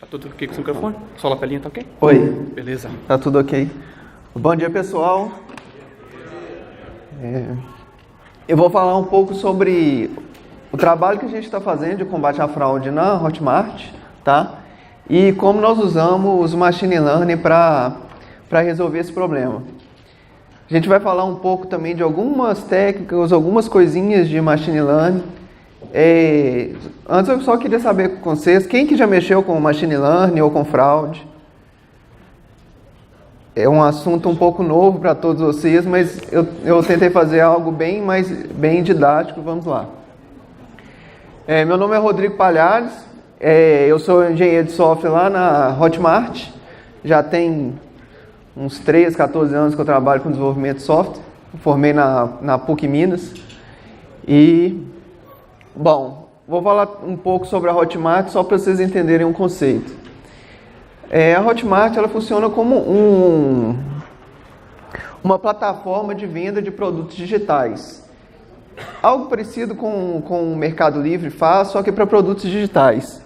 Tudo ok com o seu microfone? Só a lapelinha tá ok? Oi, Beleza. tá tudo ok? Bom dia, pessoal. Eu vou falar um pouco sobre o trabalho que a gente está fazendo de combate à fraude na Hotmart, tá? E como nós usamos o Machine Learning para resolver esse problema. A gente vai falar um pouco também de algumas técnicas, algumas coisinhas de Machine Learning. Antes eu só queria saber com vocês, quem que já mexeu com Machine Learning ou com fraude? É um assunto um pouco novo para todos vocês, mas eu tentei fazer algo bem didático, vamos lá. Meu nome é Rodrigo Palhares, eu sou engenheiro de software lá na Hotmart, já tem uns 13, 14 anos que eu trabalho com desenvolvimento de software, formei na PUC Minas e... Bom, vou falar um pouco sobre a Hotmart só para vocês entenderem um conceito. A Hotmart ela funciona como uma plataforma de venda de produtos digitais. Algo parecido com o Mercado Livre faz, só que para produtos digitais.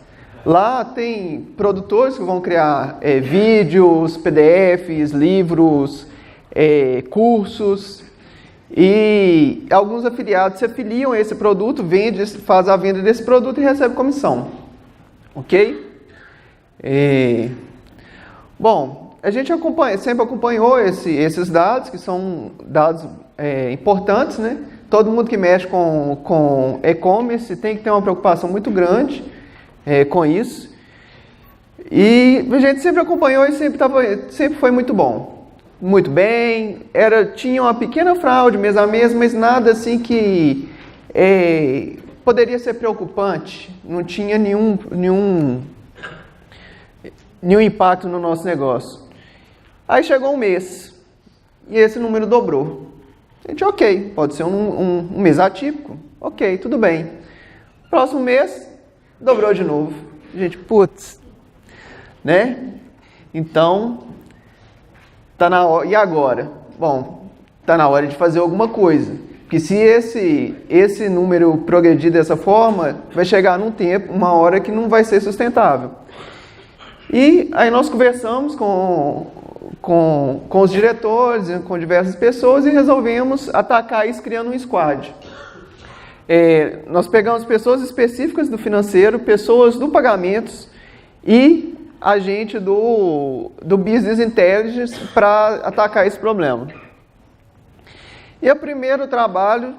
Lá tem produtores que vão criar vídeos, PDFs, livros, cursos. E alguns afiliados se afiliam a esse produto, faz a venda desse produto e recebe comissão. Ok? Bom, a gente sempre acompanhou esses dados, que são dados importantes, né? Todo mundo que mexe com e-commerce tem que ter uma preocupação muito grande com isso. E a gente sempre acompanhou e sempre foi muito bom. Muito bem, tinha uma pequena fraude mês a mês, mas nada assim que poderia ser preocupante, não tinha nenhum impacto no nosso negócio. Aí chegou um mês e esse número dobrou. A gente, ok, pode ser um mês atípico, ok, tudo bem. Próximo mês, dobrou de novo. A gente, putz, né? Então... Tá na hora, e agora? Bom, tá na hora de fazer alguma coisa. Porque se esse número progredir dessa forma, vai chegar uma hora que não vai ser sustentável. E aí nós conversamos com os diretores, com diversas pessoas e resolvemos atacar isso criando um squad. Nós pegamos pessoas específicas do financeiro, pessoas do pagamentos e agente do Business Intelligence para atacar esse problema. E o primeiro trabalho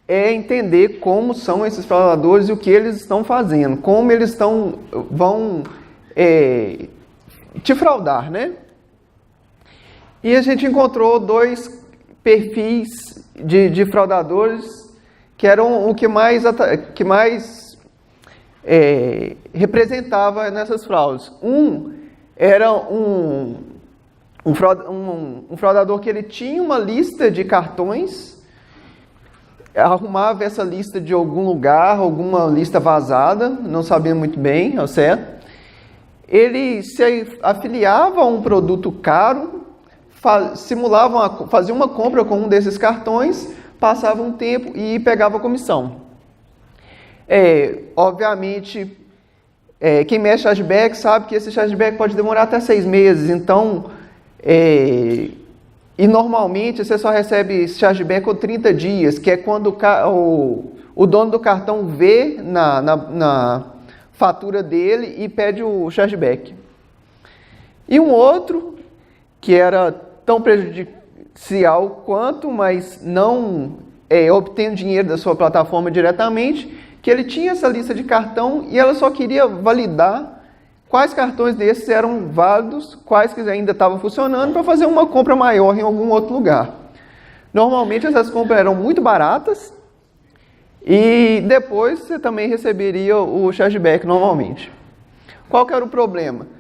é entender como são esses fraudadores e o que eles estão fazendo, como eles vão te fraudar, né? E a gente encontrou dois perfis de fraudadores que eram o que mais representava nessas fraudes. Era um fraudador que ele tinha uma lista de cartões, arrumava essa lista de algum lugar, alguma lista vazada, não sabia muito bem, ao certo. Ele se afiliava a um produto caro, fazia uma compra com um desses cartões, passava um tempo e pegava a comissão. Obviamente, quem mexe chargeback sabe que esse chargeback pode demorar até 6 meses, então, e normalmente você só recebe esse chargeback com 30 dias, que é quando o dono do cartão vê na fatura dele e pede o chargeback. E um outro, que era tão prejudicial quanto, mas não obtendo dinheiro da sua plataforma diretamente, que ele tinha essa lista de cartão e ela só queria validar quais cartões desses eram válidos, quais que ainda estavam funcionando, para fazer uma compra maior em algum outro lugar. Normalmente essas compras eram muito baratas e depois você também receberia o chargeback normalmente. Qual que era o problema?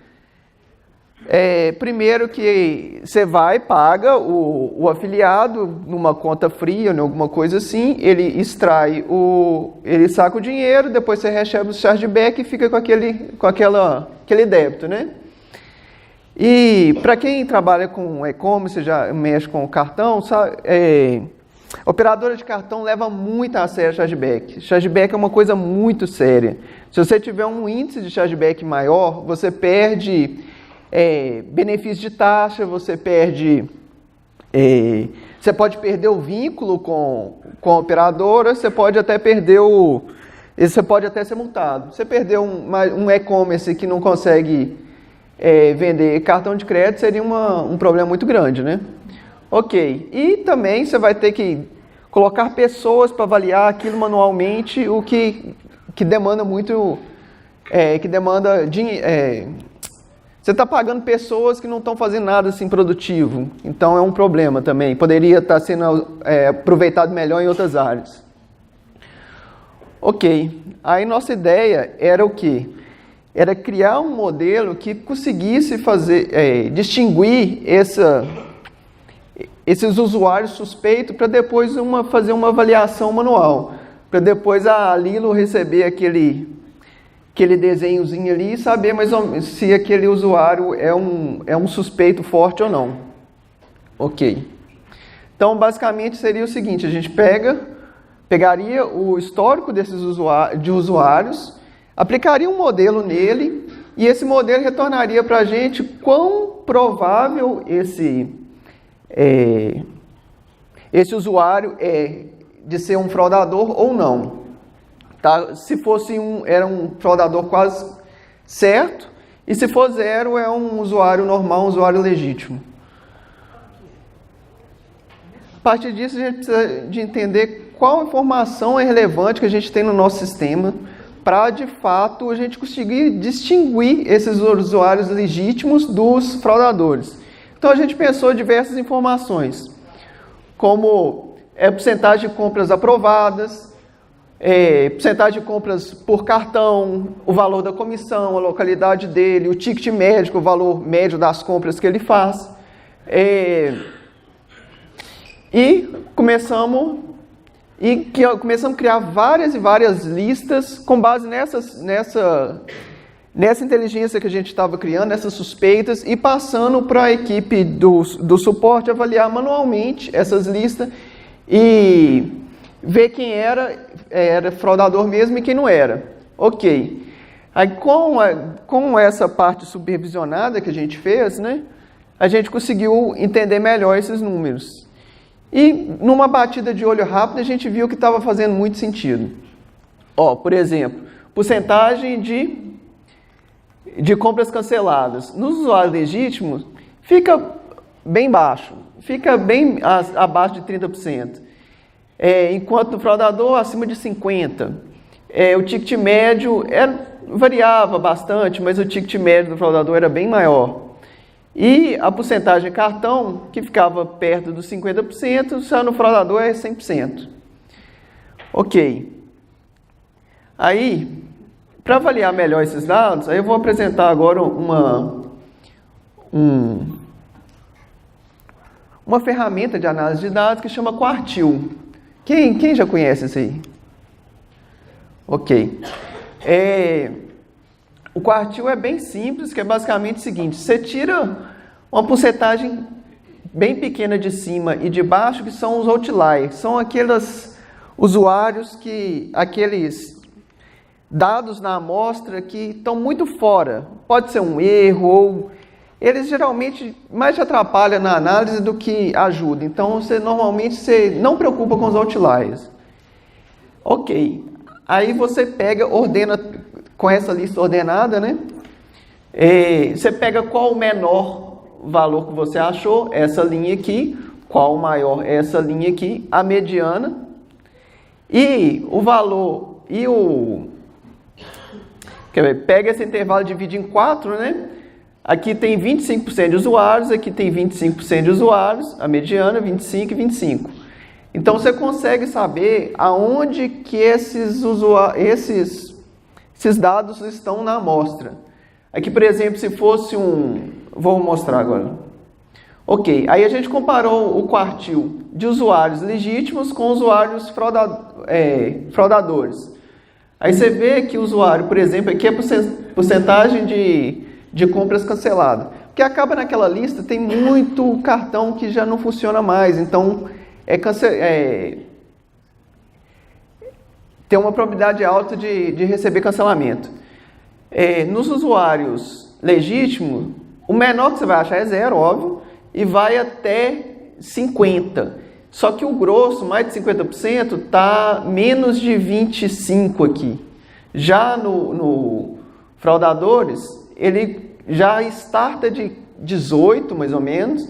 Primeiro que você paga o afiliado numa conta fria, ou alguma coisa assim, ele saca o dinheiro, depois você recebe o chargeback e fica com aquele débito, né? E para quem trabalha com e-commerce, já mexe com o cartão, sabe, Operadora de cartão leva muito a sério chargeback. Chargeback é uma coisa muito séria. Se você tiver um índice de chargeback maior, você perde benefício de taxa, você perde... você pode perder o vínculo com a operadora, você pode até perder você pode até ser multado. Você perdeu um e-commerce que não consegue vender cartão de crédito, seria um problema muito grande, né? Ok. E também você vai ter que colocar pessoas para avaliar aquilo manualmente, o que demanda muito... você está pagando pessoas que não estão fazendo nada assim produtivo. Então é um problema também. Poderia estar sendo aproveitado melhor em outras áreas. Ok. Aí nossa ideia era o quê? Era criar um modelo que conseguisse distinguir esses usuários suspeitos para depois fazer uma avaliação manual. Para depois a Lilo receber aquele desenhozinho ali e saber mais ou menos se aquele usuário é um suspeito forte ou não. Ok. Então, basicamente, seria o seguinte, a gente pegaria o histórico de usuários, aplicaria um modelo nele, e esse modelo retornaria para a gente quão provável esse usuário é de ser um fraudador ou não. Tá? Se fosse era um fraudador quase certo, e se for 0, é um usuário normal, um usuário legítimo. A partir disso, a gente precisa de entender qual informação é relevante que a gente tem no nosso sistema para, de fato, a gente conseguir distinguir esses usuários legítimos dos fraudadores. Então, a gente pensou em diversas informações, como porcentagem de compras aprovadas, porcentagem de compras por cartão, o valor da comissão, a localidade dele, o ticket médio, o valor médio das compras que ele faz. E começamos a criar várias e várias listas com base nessa inteligência que a gente estava criando, nessas suspeitas, e passando para a equipe do suporte avaliar manualmente essas listas e ver quem era fraudador mesmo e quem não era. Ok. Aí com essa parte supervisionada que a gente fez, né, a gente conseguiu entender melhor esses números. E numa batida de olho rápido, a gente viu que estava fazendo muito sentido. Por exemplo, porcentagem de compras canceladas. Nos usuários legítimos, fica bem baixo. Fica bem abaixo de 30%. Enquanto no fraudador, acima de 50%. O ticket médio variava bastante, mas o ticket médio do fraudador era bem maior. E a porcentagem de cartão, que ficava perto dos 50%, só no fraudador é 100%. Ok. Aí, para avaliar melhor esses dados, aí eu vou apresentar agora uma ferramenta de análise de dados que chama Quartil. Quem já conhece isso aí? Ok. O Quartil é bem simples, que é basicamente o seguinte: você tira uma porcentagem bem pequena de cima e de baixo, que são os outliers. São aqueles usuários aqueles dados na amostra que estão muito fora. Pode ser um erro, ou eles geralmente mais te atrapalham na análise do que ajudam. Então, normalmente você não preocupa com os outliers. Ok. Aí você ordena com essa lista ordenada, né? Você pega qual o menor valor que você achou, essa linha aqui, qual o maior, essa linha aqui, a mediana, e o valor, pega esse intervalo e divide em 4, né? Aqui tem 25% de usuários, aqui tem 25% de usuários, a mediana, 25 e 25. Então, você consegue saber aonde que esses dados estão na amostra. Aqui, por exemplo, se fosse vou mostrar agora. Ok, aí a gente comparou o quartil de usuários legítimos com usuários fraudadores. Aí você vê que o usuário, por exemplo, aqui é porcentagem de compras canceladas. Porque acaba naquela lista, tem muito cartão que já não funciona mais. Então, tem uma probabilidade alta de receber cancelamento. Nos usuários legítimos, o menor que você vai achar é 0, óbvio, e vai até 50%. Só que o grosso, mais de 50%, está menos de 25% aqui. Já no fraudadores, ele já starta de 18, mais ou menos,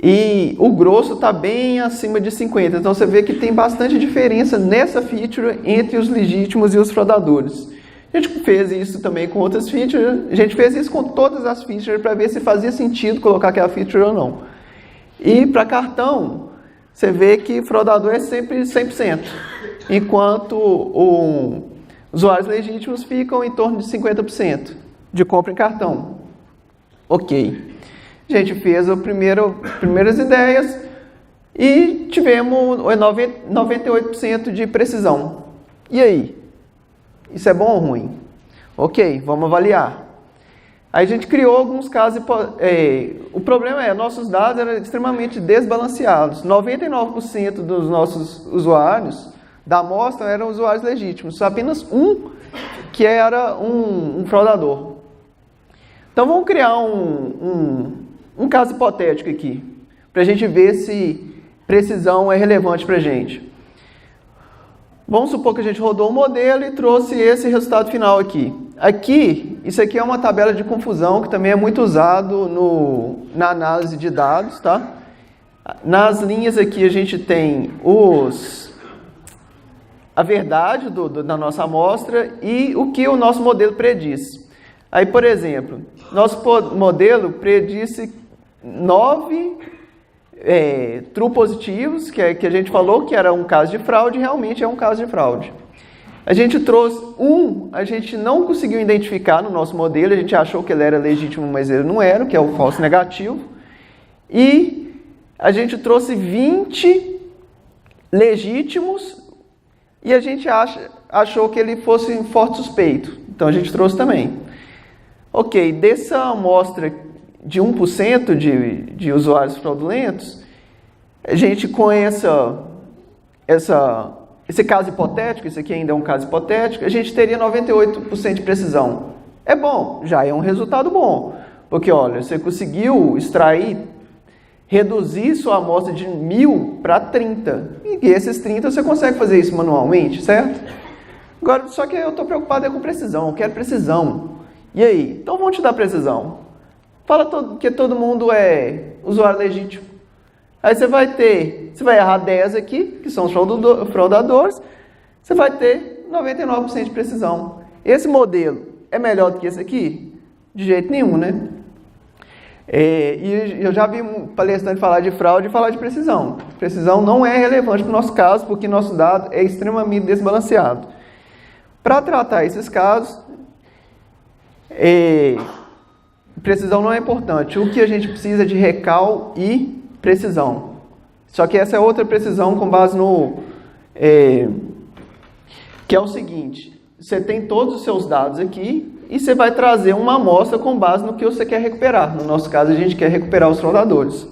e o grosso está bem acima de 50%. Então você vê que tem bastante diferença nessa feature entre os legítimos e os fraudadores. A gente fez isso também com outras features, a gente fez isso com todas as features para ver se fazia sentido colocar aquela feature ou não. E para cartão, você vê que fraudador é sempre 100%, enquanto os usuários legítimos ficam em torno de 50% de compra em cartão. Ok. A gente fez as primeiras ideias e tivemos 98% de precisão. E aí? Isso é bom ou ruim? Ok, vamos avaliar. Aí a gente criou alguns casos. O problema é, nossos dados eram extremamente desbalanceados. 99% dos nossos usuários da amostra eram usuários legítimos. Só apenas um que era um fraudador. Então vamos criar um caso hipotético aqui, para a gente ver se precisão é relevante para a gente. Vamos supor que a gente rodou um modelo e trouxe esse resultado final aqui. Isso aqui é uma tabela de confusão que também é muito usado na análise de dados, tá? Nas linhas aqui a gente tem a verdade da nossa amostra e o que o nosso modelo prediz. Aí, por exemplo, nosso modelo predisse 9 true positivos, que a gente falou que era um caso de fraude, realmente é um caso de fraude. A gente trouxe a gente não conseguiu identificar no nosso modelo, a gente achou que ele era legítimo, mas ele não era, que é o falso negativo. E a gente trouxe 20 legítimos e a gente achou que ele fosse um forte suspeito. Então a gente trouxe também. Ok, dessa amostra de 1% de usuários fraudulentos, a gente com esse caso hipotético, isso aqui ainda é um caso hipotético, a gente teria 98% de precisão. É bom, já é um resultado bom, porque olha, você conseguiu reduzir sua amostra de 1.000 para 30, e esses 30 você consegue fazer isso manualmente, certo? Agora, só que eu estou preocupado com precisão, eu quero precisão. E aí? Então vamos te dar precisão. Fala que todo mundo é usuário legítimo. Aí você vai errar 10 aqui, que são os fraudadores, você vai ter 99% de precisão. Esse modelo é melhor do que esse aqui? De jeito nenhum, né? E eu já vi um palestrante falar de fraude e falar de precisão. Precisão não é relevante para o nosso caso, porque nosso dado é extremamente desbalanceado. Para tratar esses casos, precisão não é importante. O que a gente precisa é de recal e precisão. Só que essa é outra precisão com base que é o seguinte: você tem todos os seus dados aqui e você vai trazer uma amostra com base no que você quer recuperar. No nosso caso, a gente quer recuperar os fraudadores.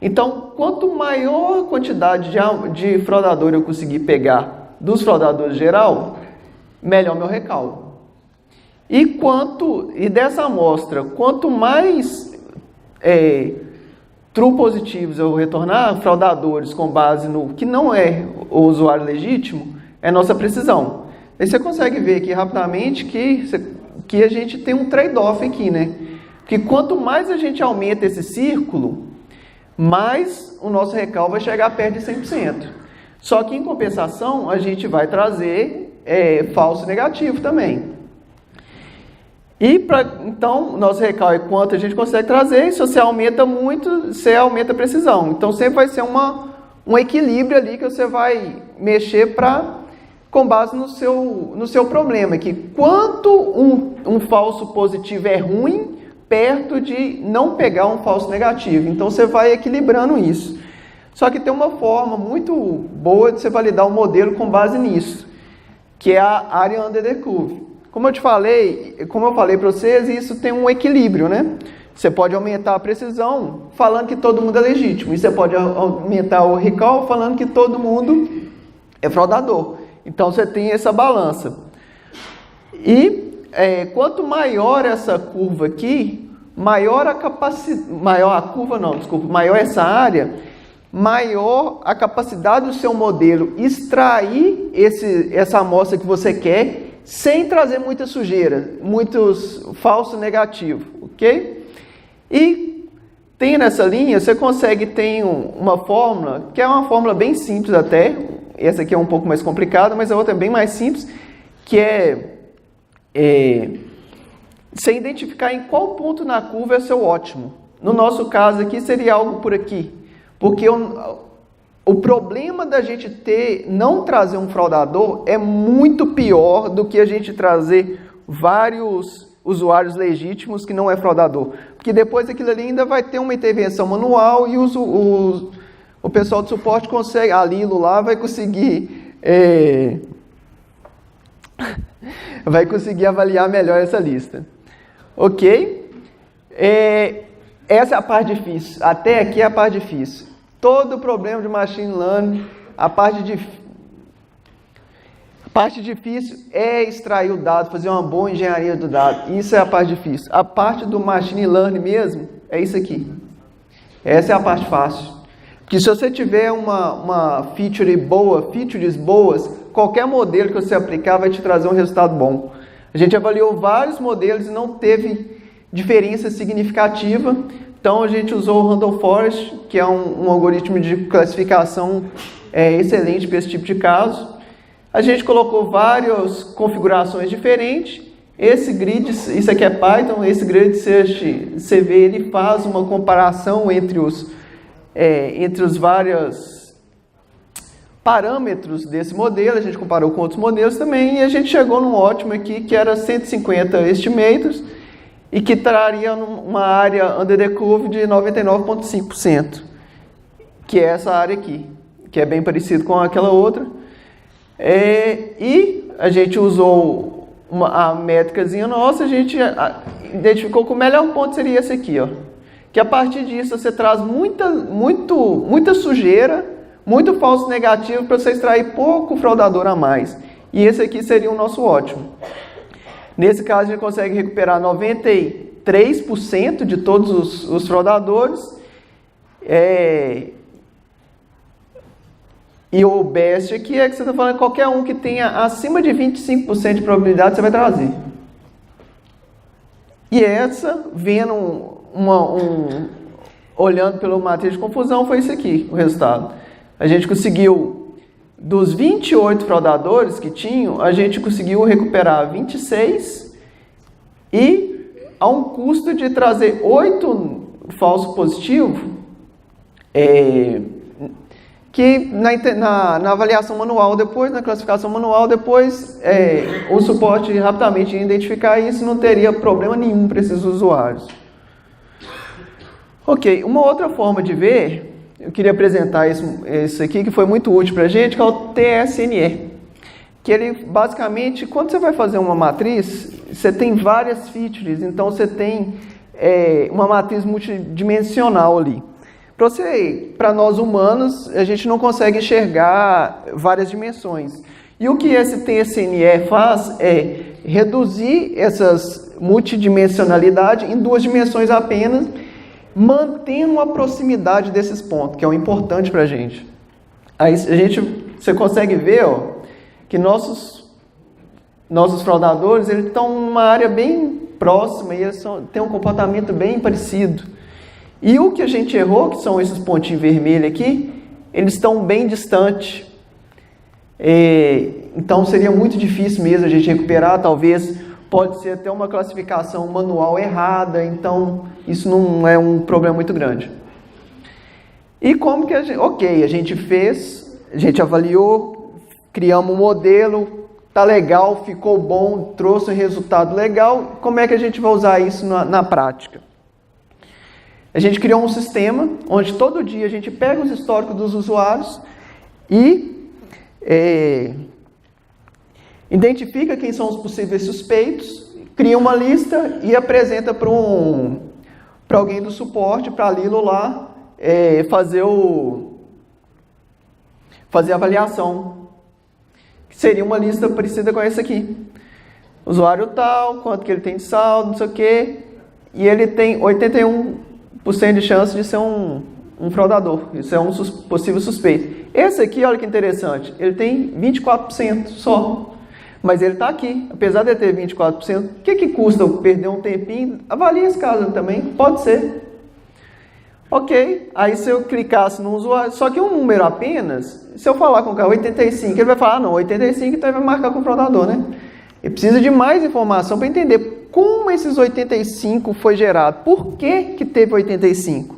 Então, quanto maior a quantidade de fraudador eu conseguir pegar dos fraudadores geral, melhor meu recal. E dessa amostra, quanto mais true positivos eu retornar, fraudadores com base no que não é o usuário legítimo, é nossa precisão. Aí você consegue ver aqui rapidamente que a gente tem um trade-off aqui, né? Que quanto mais a gente aumenta esse círculo, mais o nosso recal vai chegar perto de 100%. Só que em compensação, a gente vai trazer falso negativo também. Então, nosso recal é quanto a gente consegue trazer, e se você aumenta muito, você aumenta a precisão. Então, sempre vai ser um equilíbrio ali que você vai mexer com base no seu problema. Que quanto um falso positivo é ruim, perto de não pegar um falso negativo. Então, você vai equilibrando isso. Só que tem uma forma muito boa de você validar o modelo com base nisso, que é a área under the curve. Como eu falei para vocês, isso tem um equilíbrio, né? Você pode aumentar a precisão falando que todo mundo é legítimo. E você pode aumentar o recall falando que todo mundo é fraudador. Então você tem essa balança. E quanto maior essa curva aqui, maior essa área, maior a capacidade do seu modelo extrair essa amostra que você quer, sem trazer muita sujeira, muitos falsos negativos, ok? E tem nessa linha, você consegue ter uma fórmula, que é uma fórmula bem simples até, essa aqui é um pouco mais complicada, mas a outra é bem mais simples, que você identificar em qual ponto na curva é o seu ótimo. No nosso caso aqui seria algo por aqui, porque o problema da gente não trazer um fraudador é muito pior do que a gente trazer vários usuários legítimos que não é fraudador. Porque depois aquilo ali ainda vai ter uma intervenção manual e o pessoal de suporte consegue, a Lilo lá vai conseguir avaliar melhor essa lista. Ok? Essa é a parte difícil. Até aqui é a parte difícil. Todo problema de machine learning, a parte difícil é extrair o dado, fazer uma boa engenharia do dado. Isso é a parte difícil. A parte do machine learning mesmo é isso aqui. Essa é a parte fácil. Porque se você tiver uma features boas, qualquer modelo que você aplicar vai te trazer um resultado bom. A gente avaliou vários modelos e não teve diferença significativa. Então a gente usou o Random Forest, que é um algoritmo de classificação excelente para esse tipo de caso. A gente colocou várias configurações diferentes. Esse grid, isso aqui é Python, esse grid search, você vê, ele faz uma comparação entre os vários parâmetros desse modelo. A gente comparou com outros modelos também e a gente chegou num ótimo aqui que era 150 estimators e que traria uma área under the curve de 99,5%, que é essa área aqui, que é bem parecido com aquela outra. E a gente usou a métricazinha nossa, a gente identificou que o melhor ponto seria esse aqui, ó, que a partir disso você traz muita sujeira, muito falso negativo para você extrair pouco fraudador a mais. E esse aqui seria o nosso ótimo. Nesse caso a gente consegue recuperar 93% de todos os fraudadores. E o best aqui é que você está falando que qualquer um que tenha acima de 25% de probabilidade você vai trazer. E essa, olhando pela matriz de confusão, foi isso aqui, o resultado. A gente conseguiu, dos 28 fraudadores que tinham, a gente conseguiu recuperar 26 e a um custo de trazer 8 falsos positivos, que na avaliação manual depois, na classificação manual depois, o suporte rapidamente ia identificar isso, não teria problema nenhum para esses usuários. Ok, uma outra forma de ver, eu queria apresentar isso aqui, que foi muito útil para a gente, que é o TSNE. Que ele, basicamente, quando você vai fazer uma matriz, você tem várias features, então você tem uma matriz multidimensional ali. Para nós humanos, a gente não consegue enxergar várias dimensões. E o que esse TSNE faz é reduzir essas multidimensionalidade em 2 dimensões apenas, mantendo uma proximidade desses pontos, que é o importante para a gente. Aí você consegue ver, ó, que nossos fraudadores eles estão numa área bem próxima e eles têm um comportamento bem parecido. E o que a gente errou, que são esses pontinhos vermelhos aqui, eles estão bem distantes. Então seria muito difícil mesmo a gente recuperar, talvez pode ser até uma classificação manual errada, então isso não é um problema muito grande. E como que a gente fez, a gente avaliou, criamos um modelo, tá legal, ficou bom, trouxe um resultado legal, como é que a gente vai usar isso na prática? A gente criou um sistema onde todo dia a gente pega os históricos dos usuários e identifica quem são os possíveis suspeitos, cria uma lista e apresenta para para alguém do suporte, para a Lilo lá, fazer a avaliação. Que seria uma lista parecida com essa aqui. Usuário tal, quanto que ele tem de saldo, não sei o quê. E ele tem 81% de chance de ser um fraudador. Isso é um possível suspeito. Esse aqui, olha que interessante, ele tem 24% só. Mas ele está aqui. Apesar de ele ter 24%, o que custa eu perder um tempinho? Avalie esse caso também. Pode ser. Ok. Aí se eu clicasse no usuário, só que um número apenas, se eu falar com o cara 85, ele vai falar, não, 85, então ele vai marcar com o fraudador, né? Ele precisa de mais informação para entender como esses 85 foi gerado. Por que teve 85?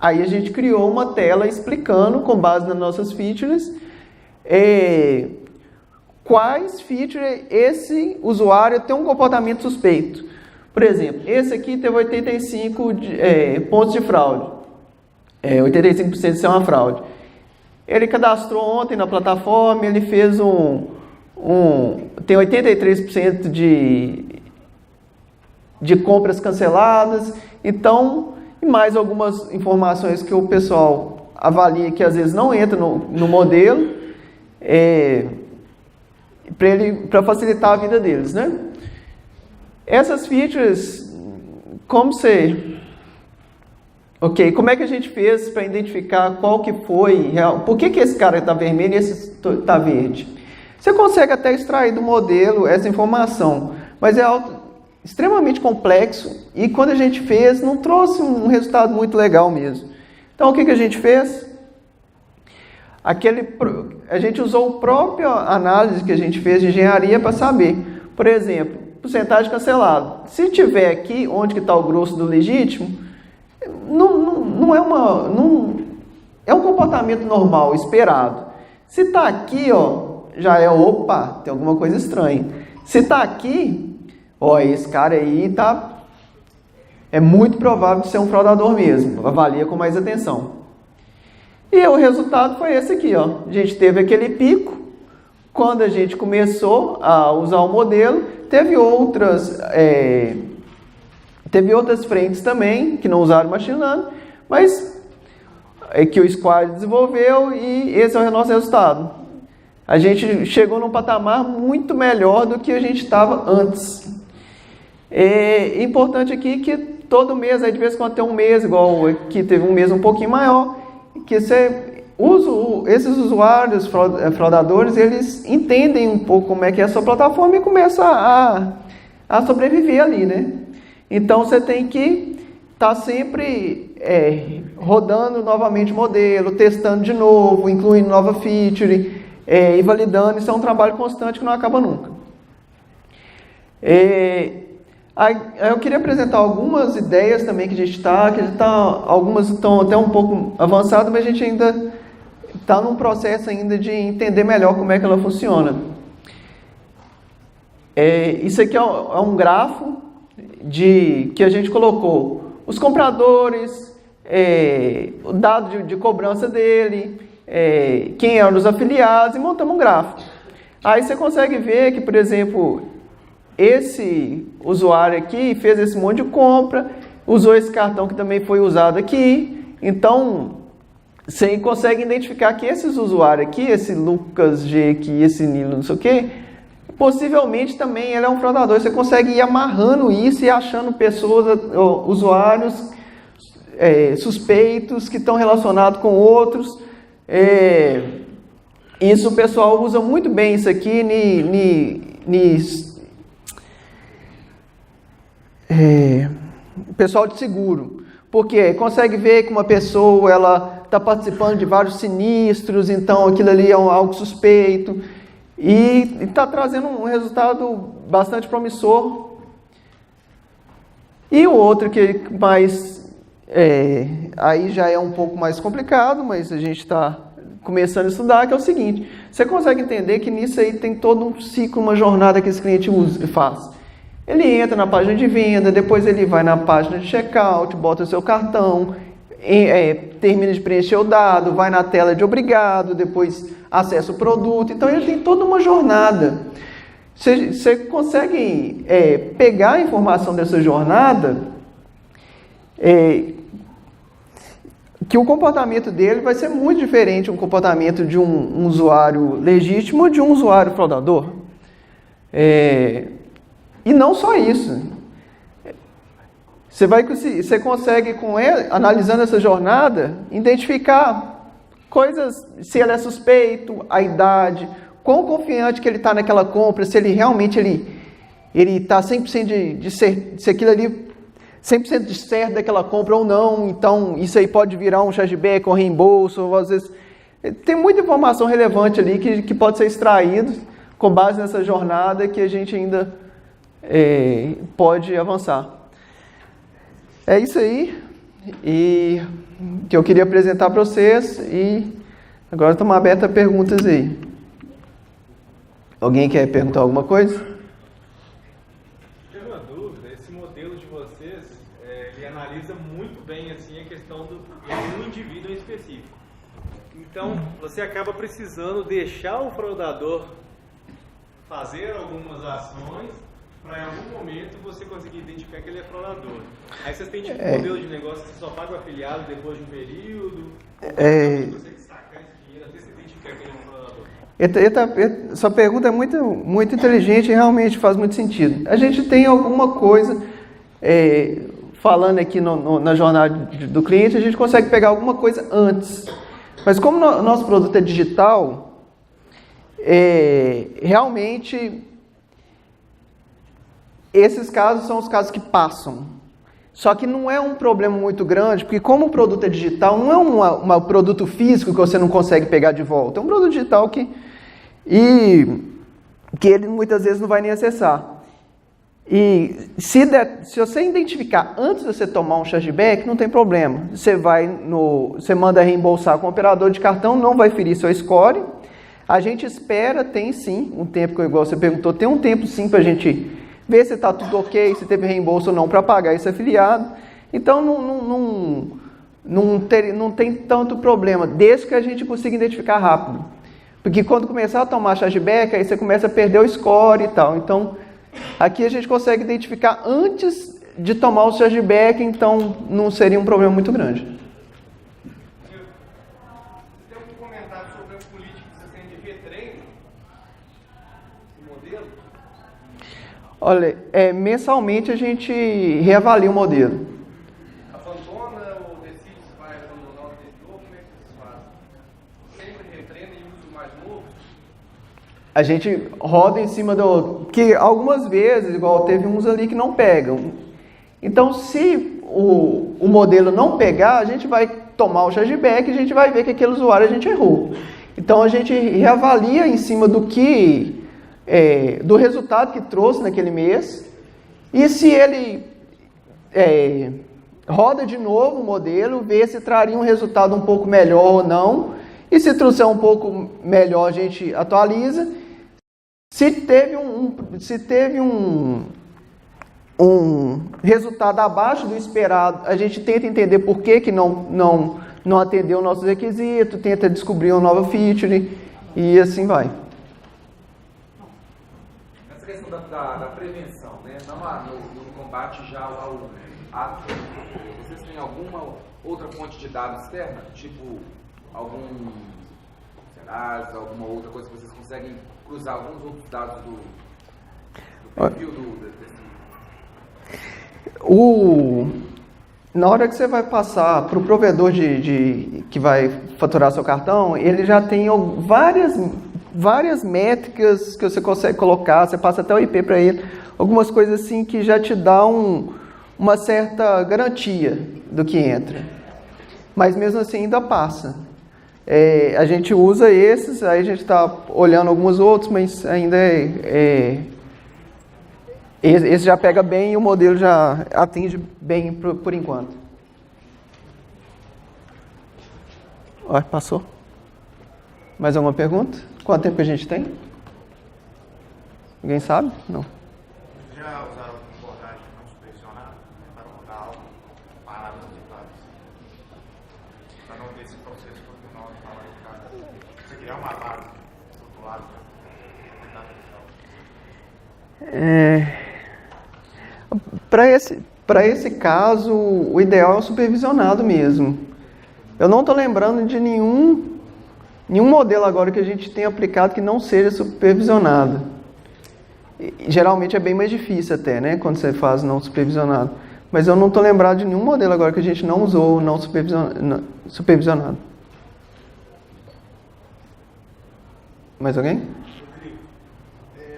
Aí a gente criou uma tela explicando, com base nas nossas features, quais features esse usuário tem um comportamento suspeito. Por exemplo, esse aqui teve 85 pontos de fraude. 85% de ser uma fraude. Ele cadastrou ontem na plataforma, ele fez tem 83% de compras canceladas. Então, e mais algumas informações que o pessoal avalia que às vezes não entra no modelo, para facilitar a vida deles, né? Essas features, como é que a gente fez para identificar qual que foi real? Por que esse cara está vermelho e esse está verde? Você consegue até extrair do modelo essa informação, mas é extremamente complexo e quando a gente fez, não trouxe um resultado muito legal mesmo. Então, o que a gente fez? A gente usou a própria análise que a gente fez de engenharia para saber. Por exemplo, porcentagem cancelado. Se tiver aqui, onde que está o grosso do legítimo, não é um comportamento normal, esperado. Se está aqui, já opa, tem alguma coisa estranha. Se está aqui, esse cara aí é muito provável de ser um fraudador mesmo. Avalia com mais atenção. E o resultado foi esse aqui, A gente teve aquele pico. Quando a gente começou a usar o modelo, teve outras frentes também que não usaram machine learning, mas que o Squad desenvolveu e esse é o nosso resultado. A gente chegou num patamar muito melhor do que a gente estava antes. É importante aqui que todo mês, aí de vez em quando tem um mês, igual aqui teve um mês um pouquinho maior, que você esses usuários fraudadores, eles entendem um pouco como é que é a sua plataforma e começam a sobreviver ali, né? Então, você tem que estar sempre rodando novamente o modelo, testando de novo, incluindo nova feature e validando. Isso é um trabalho constante que não acaba nunca. Eu queria apresentar algumas ideias também que a gente algumas estão até um pouco avançadas, mas a gente ainda está num processo ainda de entender melhor como é que ela funciona. Isso aqui é um grafo que a gente colocou os compradores, o dado de cobrança dele, quem eram os afiliados e montamos um gráfico. Aí você consegue ver que, por exemplo, esse usuário aqui fez esse monte de compra, usou esse cartão que também foi usado aqui. Então, você consegue identificar que esses usuários aqui, esse Lucas G aqui, esse Nilo, não sei o quê, possivelmente também ele é um fraudador. Você consegue ir amarrando isso e achando pessoas, usuários suspeitos que estão relacionados com outros. Isso o pessoal usa muito bem isso aqui pessoal de seguro, porque consegue ver que uma pessoa ela está participando de vários sinistros, então aquilo ali é algo suspeito e está trazendo um resultado bastante promissor. E o outro que aí já é um pouco mais complicado, mas a gente está começando a estudar, que é o seguinte: você consegue entender que nisso aí tem todo um ciclo, uma jornada que esse cliente faz. Ele entra na página de venda, depois ele vai na página de checkout, bota o seu cartão, termina de preencher o dado, vai na tela de obrigado, depois acessa o produto. Então ele tem toda uma jornada. Você consegue pegar a informação dessa jornada que o comportamento dele vai ser muito diferente um comportamento de um usuário legítimo de um usuário fraudador. E não só isso. Você consegue, analisando essa jornada, identificar coisas, se ele é suspeito, a idade, quão confiante que ele está naquela compra, se ele realmente está 100% de ser, se aquilo ali 100% de certo daquela compra ou não. Então isso aí pode virar um chargeback ou reembolso, ou às vezes tem muita informação relevante ali que pode ser extraído com base nessa jornada que a gente ainda pode avançar. É isso aí e que eu queria apresentar para vocês, e agora estamos abertos a perguntas aí. Alguém quer perguntar alguma coisa? Tenho uma dúvida. Esse modelo de vocês, ele analisa muito bem assim, a questão do indivíduo em específico. Então, você acaba precisando deixar o fraudador fazer algumas ações para em algum momento você conseguir identificar que ele é fraudador. Aí vocês têm tipo um modelo de negócio que você só paga o afiliado depois de um período, ou você destacar esse dinheiro até você identificar que ele é um fraudador. Sua pergunta é muito, muito inteligente e realmente faz muito sentido. A gente tem alguma coisa, falando aqui na jornada do cliente, a gente consegue pegar alguma coisa antes. Mas como o nosso produto é digital, realmente esses casos são os casos que passam. Só que não é um problema muito grande, porque como o produto é digital, não é um produto físico que você não consegue pegar de volta. É um produto digital que ele muitas vezes não vai nem acessar. E se você identificar antes de você tomar um chargeback, não tem problema. Você manda reembolsar com o operador de cartão, não vai ferir seu score. A gente espera, tem sim um tempo, igual você perguntou, tem um tempo sim para a gente ver se está tudo ok, se teve reembolso ou não para pagar esse afiliado. Então não tem tanto problema, desde que a gente consiga identificar rápido. Porque quando começar a tomar chargeback, aí você começa a perder o score e tal. Então, aqui a gente consegue identificar antes de tomar o chargeback, então não seria um problema muito grande. Você tem algum comentário sobre a política que você tem de retreino do modelo? Olha, mensalmente a gente reavalia o modelo. Abandona ou decide se vai abandonar o anterior? Como é que vocês fazem? Sempre retreina e usa o mais novo? A gente roda em cima que algumas vezes, igual teve uns ali que não pegam. Então, se o modelo não pegar, a gente vai tomar o chargeback e a gente vai ver que aquele usuário a gente errou. Então, a gente reavalia em cima do resultado que trouxe naquele mês. E se ele roda de novo o modelo, vê se traria um resultado um pouco melhor ou não. E se trouxer um pouco melhor, a gente atualiza. Se teve um resultado abaixo do esperado, a gente tenta entender por que não atendeu nossos requisitos, tenta descobrir uma nova feature e assim vai. Essa questão da prevenção, né? Não no combate já ao ato, vocês têm alguma outra fonte de dados externa? Tipo, algum Serasa, alguma outra coisa que vocês conseguem cruzar alguns outros dados do perfil Na hora que você vai passar para o provedor que vai faturar seu cartão, ele já tem várias métricas que você consegue colocar, você passa até o IP para ele, algumas coisas assim que já te dão uma certa garantia do que entra. Mas mesmo assim ainda passa. A gente usa esses, aí a gente está olhando alguns outros, mas ainda esse já pega bem e o modelo já atende bem por enquanto. Ó, passou. Mais alguma pergunta? Quanto tempo que a gente tem? Alguém sabe? Não. Já usaram abordagem não supervisionada para rodar algo parado de dados? Para não ter esse processo continuado de falar de cada. Você criar uma base estruturada para tentar. Para esse Para esse caso, o ideal é o supervisionado mesmo. Eu não estou lembrando de nenhum modelo agora que a gente tenha aplicado que não seja supervisionado. E, geralmente é bem mais difícil até, né? Quando você faz não supervisionado. Mas eu não estou lembrado de nenhum modelo agora que a gente não usou não supervisionado. Mais alguém?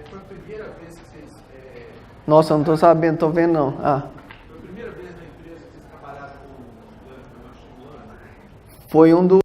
Foi a primeira vez que vocês... Nossa, eu não estou sabendo, estou vendo não. Foi a primeira vez na empresa que vocês trabalharam com machine learning? Foi um do...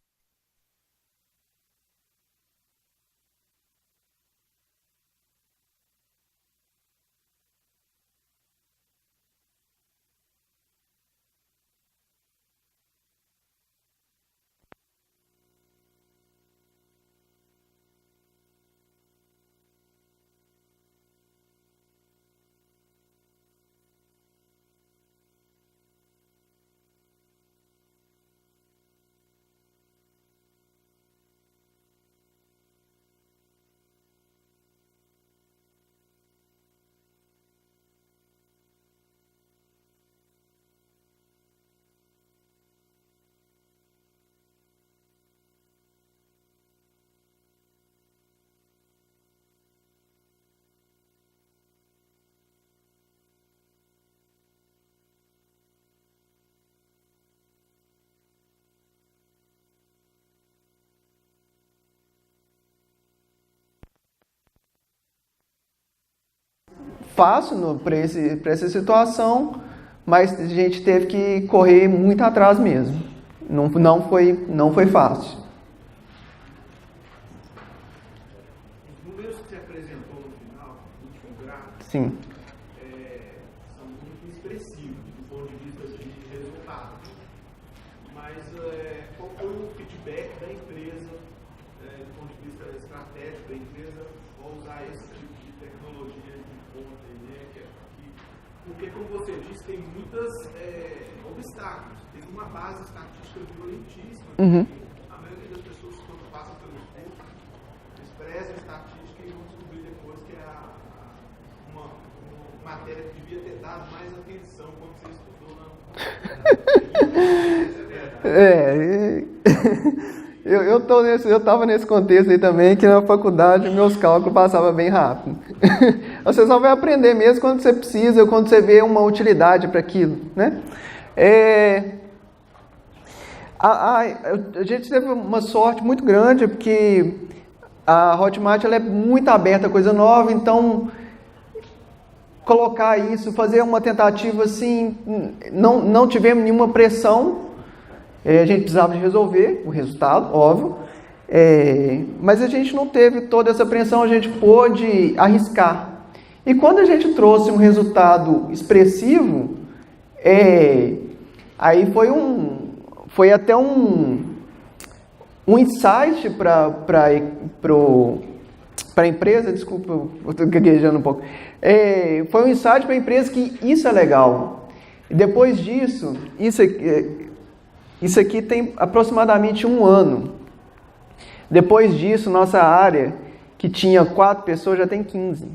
Fácil para essa situação, mas a gente teve que correr muito atrás mesmo. Não foi fácil. Os números que você apresentou no final, no último gráfico, Sim. são muito expressivos do ponto de vista de resultado. Mas qual foi o feedback da empresa, do ponto de vista estratégico da empresa, ao usar esse tipo de tecnologia de ponta aí, né? Porque, como você disse, tem muitos obstáculos. Tem uma base estatística violentíssima. Uhum. A maioria das pessoas, quando passam pelos cursos, desprezam a estatística e vão descobrir depois que é uma matéria que devia ter dado mais atenção quando você estudou na. Eu estava nesse contexto aí também, que na faculdade meus cálculos passavam bem rápido. Você só vai aprender mesmo quando você precisa, ou quando você vê uma utilidade para aquilo, né? A gente teve uma sorte muito grande, porque a Hotmart ela é muito aberta a coisa nova, então colocar isso, fazer uma tentativa assim, não tivemos nenhuma pressão. A gente precisava de resolver o resultado, óbvio, mas a gente não teve toda essa pressão, a gente pôde arriscar. E quando a gente trouxe um resultado expressivo, aí foi até um insight para a empresa, desculpa, eu estou gaguejando um pouco, foi um insight para a empresa que isso é legal. E depois disso, isso aqui tem aproximadamente 1 ano. Depois disso, nossa área, que tinha 4 pessoas, já tem 15.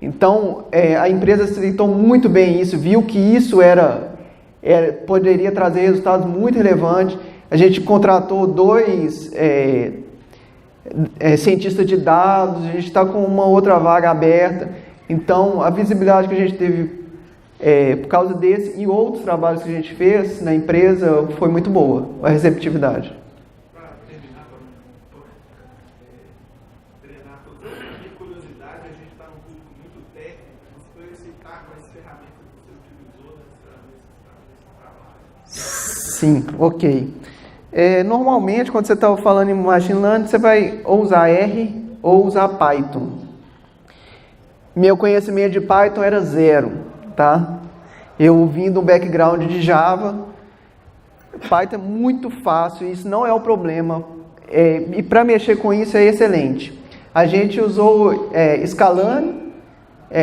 Então, a empresa aceitou muito bem isso, viu que isso poderia trazer resultados muito relevantes. A gente contratou 2 cientistas de dados, a gente está com uma outra vaga aberta. Então, a visibilidade que a gente teve por causa desse e outros trabalhos que a gente fez na empresa foi muito boa, a receptividade. Para terminar, para treinar toda a minha curiosidade, a gente está num público muito técnico, você poderia citar quais ferramentas você utilizou nesse trabalho? Sim, ok. Normalmente, quando você está falando em Machine Learning, você vai ou usar R ou usar Python. Meu conhecimento de Python era 0, tá? Eu vim do background de Java. Python é muito fácil, isso não é o problema. E para mexer com isso é excelente. A gente usou Scalene,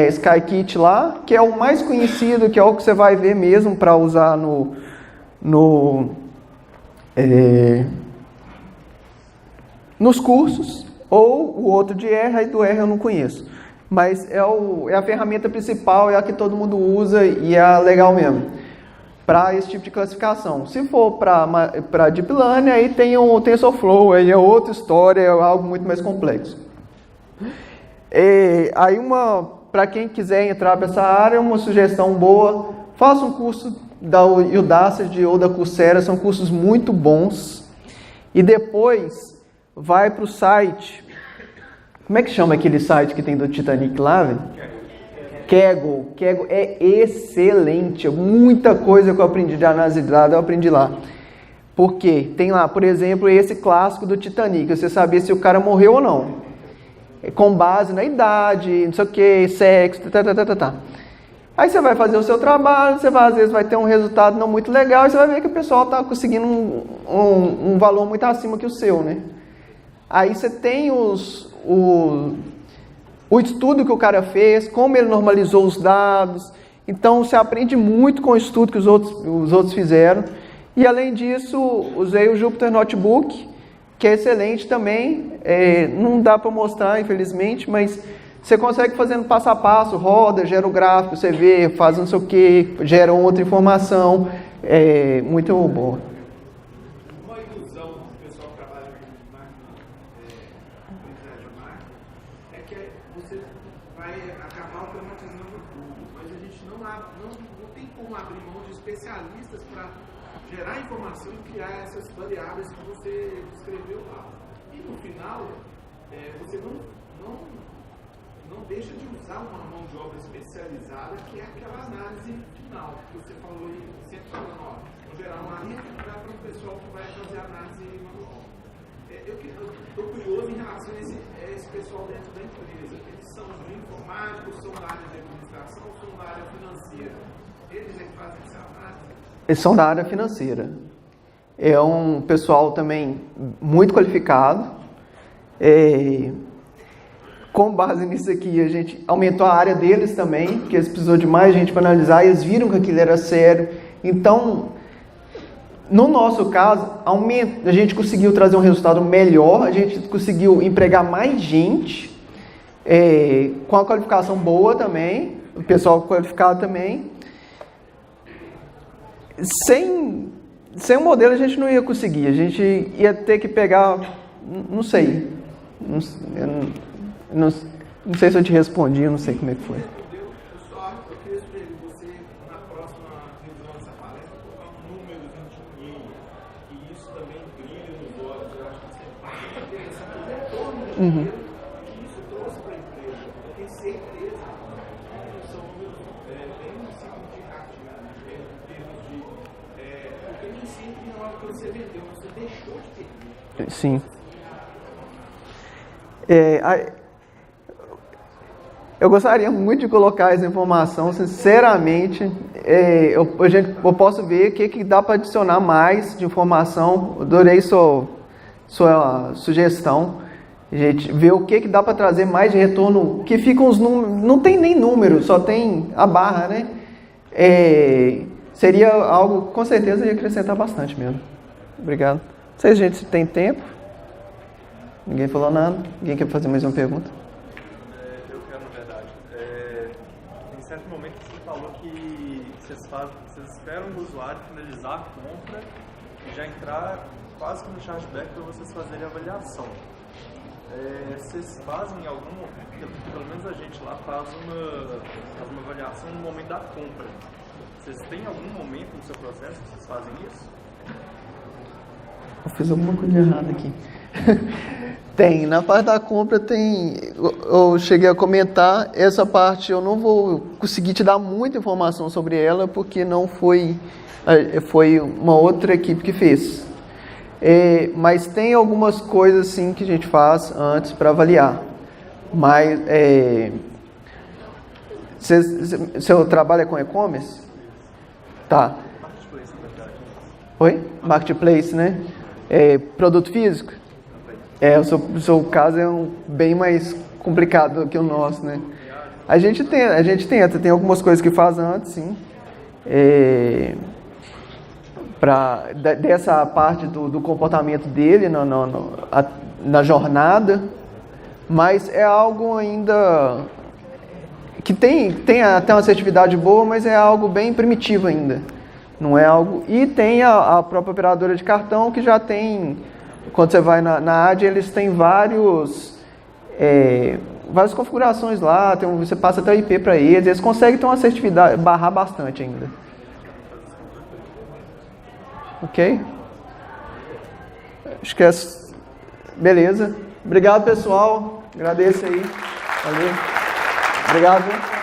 Scikit lá, que é o mais conhecido, que é o que você vai ver mesmo para usar nos cursos, ou o outro de R, aí do R eu não conheço. Mas é a ferramenta principal, é a que todo mundo usa e é a legal mesmo para esse tipo de classificação. Se for para Deep Learning, aí tem o TensorFlow, aí é outra história, é algo muito mais complexo. Aí para quem quiser entrar para essa área, uma sugestão boa, faça um curso da Udacity ou da Coursera, são cursos muito bons. E depois vai para o site, como é que chama aquele site que tem do Titanic lá, velho? Kaggle. Kaggle é excelente, muita coisa que eu aprendi de análise de dados eu aprendi lá. Porque tem lá, por exemplo, esse clássico do Titanic, você saber se o cara morreu ou não. Com base na idade, não sei o que, sexo, tá. Aí você vai fazer o seu trabalho, às vezes vai ter um resultado não muito legal, e você vai ver que o pessoal está conseguindo um valor muito acima que o seu, né? Aí você tem o estudo que o cara fez, como ele normalizou os dados. Então você aprende muito com o estudo que os outros fizeram. E além disso, usei o Jupyter Notebook, que é excelente também. Não dá para mostrar, infelizmente, mas você consegue fazendo passo a passo, roda, gera o gráfico, você vê, faz não sei o que, gera outra informação. Muito boa. Uma ilusão do pessoal que trabalha com aprendizagem de máquina é que você vai acabar automatizando tudo, mas a gente não tem como abrir mão de especialistas para gerar informação e criar essas variáveis que você descreveu lá. E no final, você não deixa de usar uma mão de obra especializada, que é aquela análise final, que você falou aí, sempre falando, vou gerar uma linha que dá para o pessoal que vai fazer análise manual. Eu estou curioso em relação a esse pessoal dentro da empresa. Eles são informáticos, são da área de administração, são da área financeira. Eles é que fazem essa análise? Eles são da área financeira. É um pessoal também muito qualificado. Com base nisso aqui, a gente aumentou a área deles também, porque eles precisaram de mais gente para analisar, e eles viram que aquilo era sério. Então, no nosso caso, a gente conseguiu trazer um resultado melhor, a gente conseguiu empregar mais gente, com a qualificação boa também, o pessoal qualificado também. Sem o modelo a gente não ia conseguir, a gente ia ter que pegar, não sei, não sei se eu te respondi, eu não sei como é que foi. Eu queria sugerir você, na próxima revisão dessa palestra, colocar um número 21.000, e isso também brilha nos olhos. Eu acho que você vai ter essa retorno que isso trouxe para a empresa. Porque se a empresa são números bem significativos, em termos de. Porque nem sempre na hora que você vendeu, você deixou de ter. Sim. Eu gostaria muito de colocar essa informação, sinceramente. Eu posso ver o que dá para adicionar mais de informação. Adorei sua sugestão. A gente vê o que dá para trazer mais de retorno, que ficam os números. Não tem nem número, só tem a barra, né? Seria algo, com certeza, ia acrescentar bastante mesmo. Obrigado. Não sei se a gente tem tempo. Ninguém falou nada. Ninguém quer fazer mais uma pergunta? Eu quero, na verdade. Em certo momento você falou que vocês esperam o usuário finalizar a compra e já entrar quase que no chargeback para vocês fazerem a avaliação. Vocês fazem algum, pelo menos a gente lá faz uma avaliação no momento da compra. Vocês têm algum momento no seu processo que vocês fazem isso? Eu fiz alguma coisa errada aqui. Tem, na parte da compra tem, eu cheguei a comentar, essa parte eu não vou conseguir te dar muita informação sobre ela, porque não foi uma outra equipe que fez. Mas tem algumas coisas sim que a gente faz antes para avaliar. Mas, seu trabalho é com e-commerce? Tá. Oi? Marketplace, né? Produto físico? O seu caso é bem mais complicado do que o nosso, né? A gente tenta, tem algumas coisas que faz antes, sim. Dessa parte do comportamento dele na jornada, mas é algo ainda que tem até uma assertividade boa, mas é algo bem primitivo ainda. Não é algo... E tem a própria operadora de cartão que já tem... Quando você vai na AD, eles têm várias configurações lá, você passa até o IP para eles conseguem ter uma assertividade, barrar bastante ainda. Ok? Acho que é... Beleza. Obrigado, pessoal. Agradeço aí. Valeu. Obrigado.